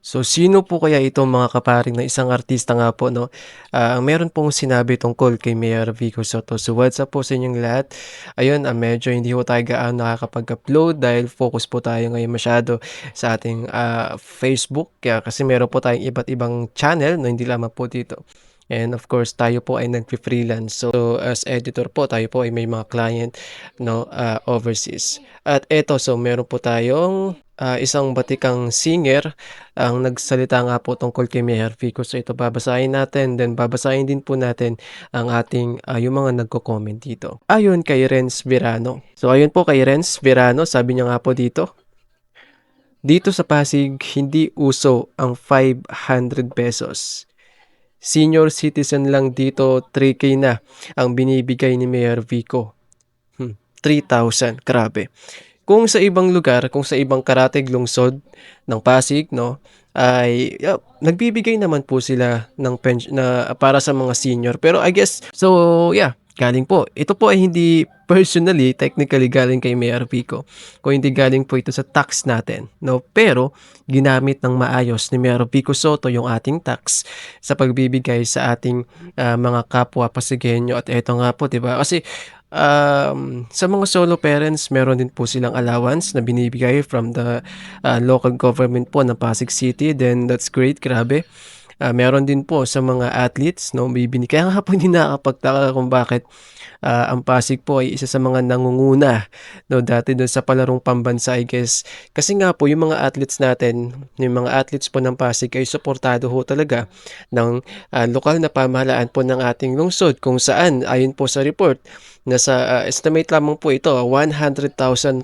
So, sino po kaya itong mga kaparing na isang artista nga po 'no, ang meron pong sinabi tungkol kay Mayor Vico Soto. So, what's up po sa inyong lahat. Ayun, medyo hindi po tayo gaano nakakapag-upload dahil focus po tayo ngayon masyado sa ating, Facebook kaya kasi meron po tayong iba't ibang channel na hindi lamang po dito. And of course, tayo po ay nagfi-freelance. So, as editor po, tayo po ay may mga client 'no, overseas. At eto, so meron po tayong, isang batikang singer ang nagsalita nga po tungkol kay Mayor Vico. So ito babasahin natin, then babasahin din po natin ang ating, yung mga nagko-comment dito. Ayon kay Renz Verano. So ayun po kay Renz Verano, sabi niya nga po dito, "Dito sa Pasig hindi uso ang ₱500. Senior citizen lang dito 3K na ang binibigay ni Mayor Vico." 3,000, grabe. Kung sa ibang lugar, kung sa ibang karatig lungsod ng Pasig 'no, ay nagbibigay naman po sila ng na para sa mga senior. Pero I guess so yeah, galing po. Ito po ay hindi personally, technically galing kay Mayor Vico, kung hindi galing po ito sa tax natin 'no. Pero ginamit ng maayos ni Mayor Vico Soto yung ating tax sa pagbibigay sa ating, mga kapwa Pasigueño. At eto nga po 'di ba, kasi sa mga solo parents meron din po silang allowance na binibigay from the, local government po ng Pasig City, then that's great, grabe. Meron din po sa mga athletes 'no, kaya nga po hindi nakakapagtaka kung bakit, ang Pasig po ay isa sa mga nangunguna 'no, dati dun sa palarong pambansa, I guess. Kasi nga po yung mga athletes natin, yung mga athletes po ng Pasig ay suportado ho talaga ng, lokal na pamahalaan po ng ating lungsod, kung saan ayon po sa report nasa, estimate lamang po ito, 100,000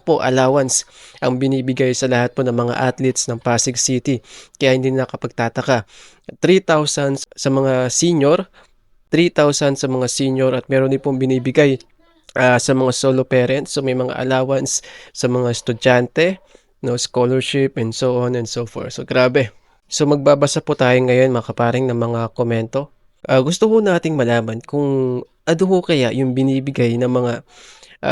po allowance ang binibigay sa lahat po ng mga athletes ng Pasig City. Kaya hindi nakapagtataka. 3,000 sa mga senior, 3,000 sa mga senior at meron din pong binibigay, sa mga solo parents. So may mga allowance sa mga estudyante 'no, scholarship and so on and so forth. So grabe. So magbabasa po tayo ngayon mga kaparing ng mga komento. Gusto ko nating malaman kung ano ho kaya yung binibigay ng mga,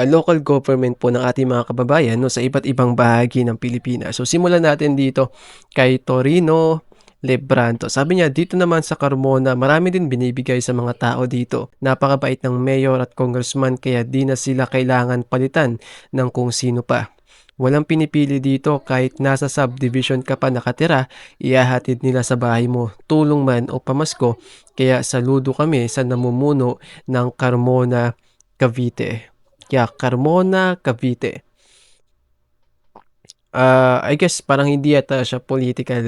local government po ng ating mga kababayan 'no, sa iba't ibang bahagi ng Pilipinas. So simulan natin dito kay Torino Lebranto. Sabi niya, "Dito naman sa Carmona, marami din binibigay sa mga tao dito. Napakabait ng mayor at congressman kaya di na sila kailangan palitan ng kung sino pa. Walang pinipili dito, kahit nasa subdivision ka pa nakatira, ihahatid nila sa bahay mo, tulong man o pamasko. Kaya saludo kami sa namumuno ng Carmona, Cavite." Kaya Carmona, Cavite. I guess parang hindi yata siya political,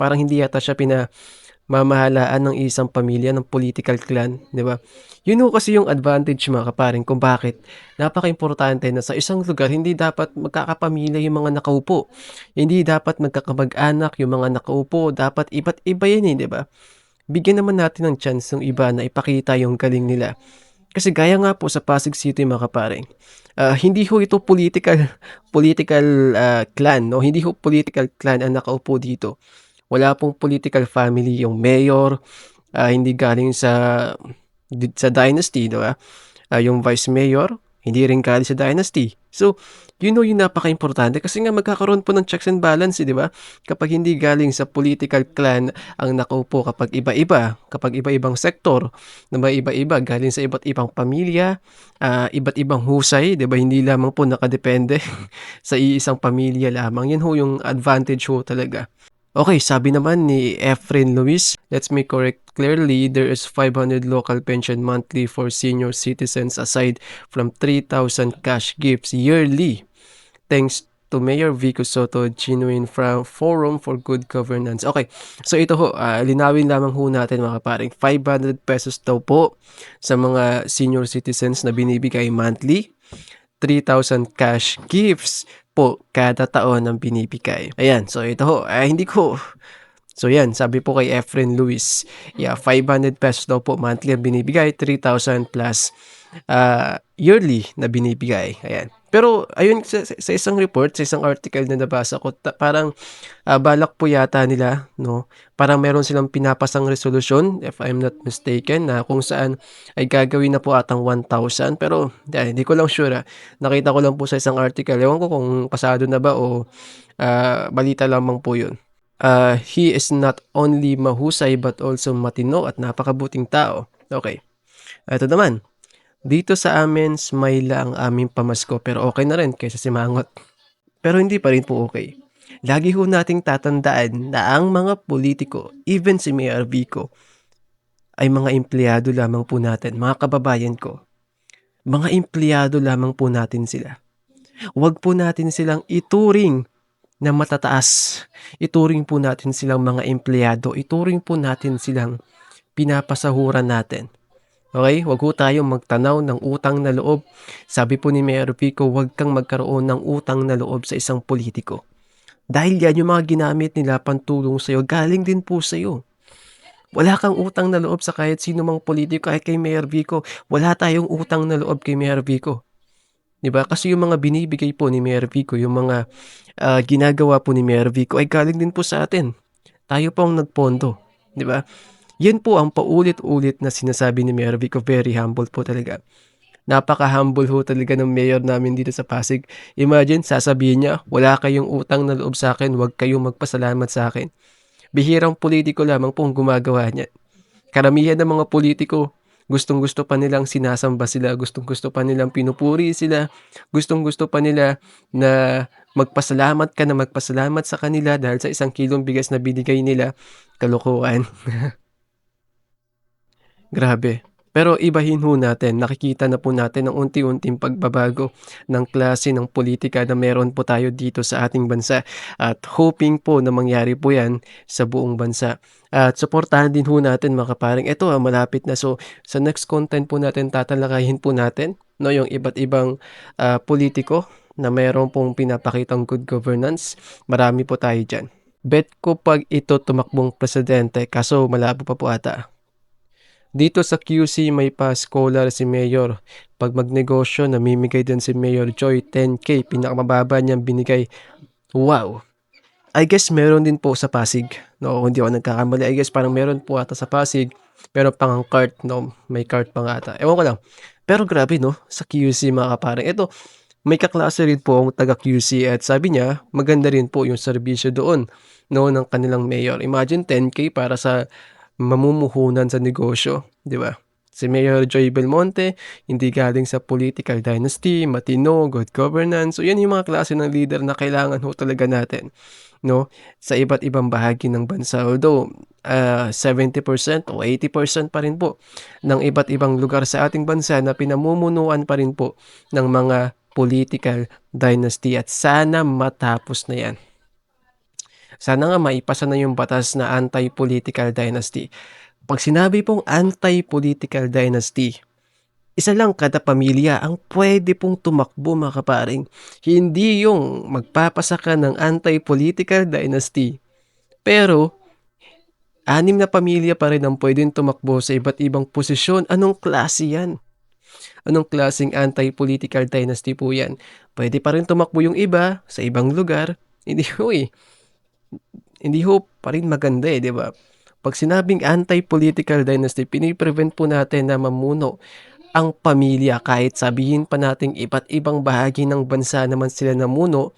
parang hindi yata siya pinamamahalaan ng isang pamilya, ng political clan, 'di ba? Yun ho kasi yung advantage mga kaparing kung bakit napakaimportante na sa isang lugar hindi dapat magkakapamilya yung mga nakaupo. Hindi dapat magkakamag-anak yung mga nakaupo, dapat iba't iba yan, 'di ba? Bigyan naman natin ng chance yung iba na ipakita yung galing nila. Kasi gaya nga po sa Pasig City mga kapare, hindi ho ito political political, clan 'no, hindi ho political clan ang nakaupo dito. Wala pong political family yung mayor, hindi galing sa dynasty, 'di ba? Yung vice mayor, hindi rin galing sa dynasty. So, yung napakaimportante kasi nga magkakaroon po ng checks and balance, 'di ba? Kapag hindi galing sa political clan ang nakaupo, kapag iba-iba, kapag iba-ibang sektor na may iba-iba galing sa iba't ibang pamilya, iba't ibang husay, 'di ba? Hindi lamang po nakadepende sa iisang pamilya lamang. 'Yun ho yung advantage ho talaga. Okay, sabi naman ni Efren Luis, "Let's make correct clearly, there is 500 local pension monthly for senior citizens aside from 3,000 cash gifts yearly. Thanks to Mayor Vico Soto, genuine forum for good governance." Okay, so ito ho, linawin lamang ho natin mga kaparing, ₱500 daw po sa mga senior citizens na binibigay monthly, 3,000 cash gifts po kada taon ang binibigay. Ayan, so ito ho, hindi ko so yan, sabi po kay Efren Luis, yeah, ₱500 daw po monthly ang binibigay, 3,000 plus, yearly na binibigay, ayan. Pero ayun sa isang report, sa isang article na nabasa ko parang, balak po yata nila 'no, parang meron silang pinapasang resolusyon if I'm not mistaken na kung saan ay gagawin na po atang 1,000 pero hindi ko lang sure, nakita ko lang po sa isang article, ewan ko kung pasado na ba o, balita lamang po yun. He is not only mahusay but also matino at napakabuting tao. Okay, eto naman, dito sa amin Smaila ang aming pamasko pero okey na rin kaysa simangot. Pero hindi pa rin po okey. Lagi ho nating tatandaan na ang mga pulitiko, even si Mayor Vico, ay mga empleyado lamang po natin, mga kababayan ko. Mga empleyado lamang po natin sila. Huwag po natin silang ituring na matataas. Ituring po natin silang mga empleyado, ituring po natin silang pinapasahuran natin. Okey, wag ho tayong magtanaw ng utang na loob. Sabi po ni Mayor Vico, "Wag kang magkaroon ng utang na loob sa isang pulitiko." Dahil yan yung mga ginamit nila pantulong sa'yo, galing din po sa'yo. Wala kang utang na loob sa kahit sino mang pulitiko, kahit kay Mayor Vico. Wala tayong utang na loob kay Mayor Vico, 'di ba? Kasi yung mga binibigay po ni Mayor Vico, yung mga, ginagawa po ni Mayor Vico ay galing din po sa atin. Tayo po ang nagpondo, 'di ba? Yan po ang paulit-ulit na sinasabi ni Mayor Vico, very humble po talaga. Napaka-humble ho talaga ng mayor namin dito sa Pasig. Imagine sasabihin niya, "Wala kayong utang na loob sa'kin, huwag kayong magpasalamat sa'kin." Bihirang pulitiko lamang po ang gumagawa niyan. Karamihan ng mga pulitiko, gustong-gusto pa nilang sinasamba sila, gustong-gusto pa nilang pinupuri sila, gustong-gusto pa nila na magpasalamat ka na magpasalamat sa kanila dahil sa isang kilong bigas na binigay nila. Kalokohan. Grabe. Pero ibahin ho natin, nakikita na po natin ang unti-unting pagbabago ng klase ng politika na meron po tayo dito sa ating bansa at hoping po na mangyari po 'yan sa buong bansa. At suportahan din ho natin mga kaparing eto, malapit na. So, sa next content po natin tatalakayin po natin 'no, yung iba't ibang, pulitiko na meron pong pinapakitang good governance. Marami po tayo diyan. Bet ko 'pag ito tumakbong presidente kaso malabo pa po ata. Dito sa QC may pa-scholar si Mayor. 'Pag magnegosyo namimigay din si Mayor Joy 10K, pinakamababa niyang binigay. Wow! I guess meron din po sa Pasig, 'no, kung hindi ako nagkakamali. I guess parang meron po ata sa Pasig, meron pang ang cart 'no, may cart pa nga ata, ewan ko lang. Pero grabe 'no, sa QC mga kapare. Eto, may kaklase rin po akong taga QC at sabi niya maganda rin po yung serbisyo doon 'no, ng kanilang mayor. Imagine 10K para sa mamumuhunan sa negosyo, 'di ba? Si Mayor Joy Belmonte, hindi galing sa political dynasty, matino, good governance. So 'yan yung mga klase ng leader na kailangan ho talaga natin, 'no, sa iba't ibang bahagi ng bansa. Although, 70% o 80% pa rin po ng iba't ibang lugar sa ating bansa na pinamumunuan pa rin po ng mga political dynasty at sana matapos na 'yan. Sana nga maipasa na yung batas na anti-political dynasty. 'Pag sinabi pong anti-political dynasty, isa lang kada pamilya ang puwede pong tumakbo mga kaparing. Hindi yung magpapasa ka ng anti-political dynasty, pero 6 na pamilya pa rin ang puwedeng tumakbo sa iba't ibang posisyon. Anong klase 'yan? Anong klaseng anti-political dynasty po 'yan? Puwede pa rin tumakbo yung iba sa ibang lugar. Hindi ho, eh. Hindi ho pa rin maganda, 'di ba? 'Pag sinabing anti-political dynasty, pini-prevent po natin na mamuno ang pamilya kahit sabihin pa nating iba't ibang bahagi ng bansa naman sila namuno,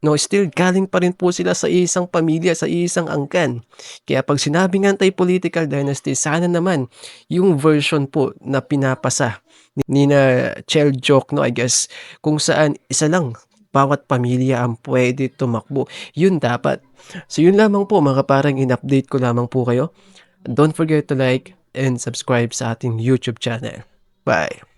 'no, still galing pa rin po sila sa isang pamilya, sa isang angkan. Kaya 'pag sinabing anti-political dynasty, sana naman yung version po na pinapasa nina Chel Joc 'no, I guess, kung saan isa lang bawat pamilya ang puwede tumakbo, yun dapat. So yun lamang po mga kaparang in-update ko lamang po kayo. Don't forget to like and subscribe sa ating YouTube channel. Bye.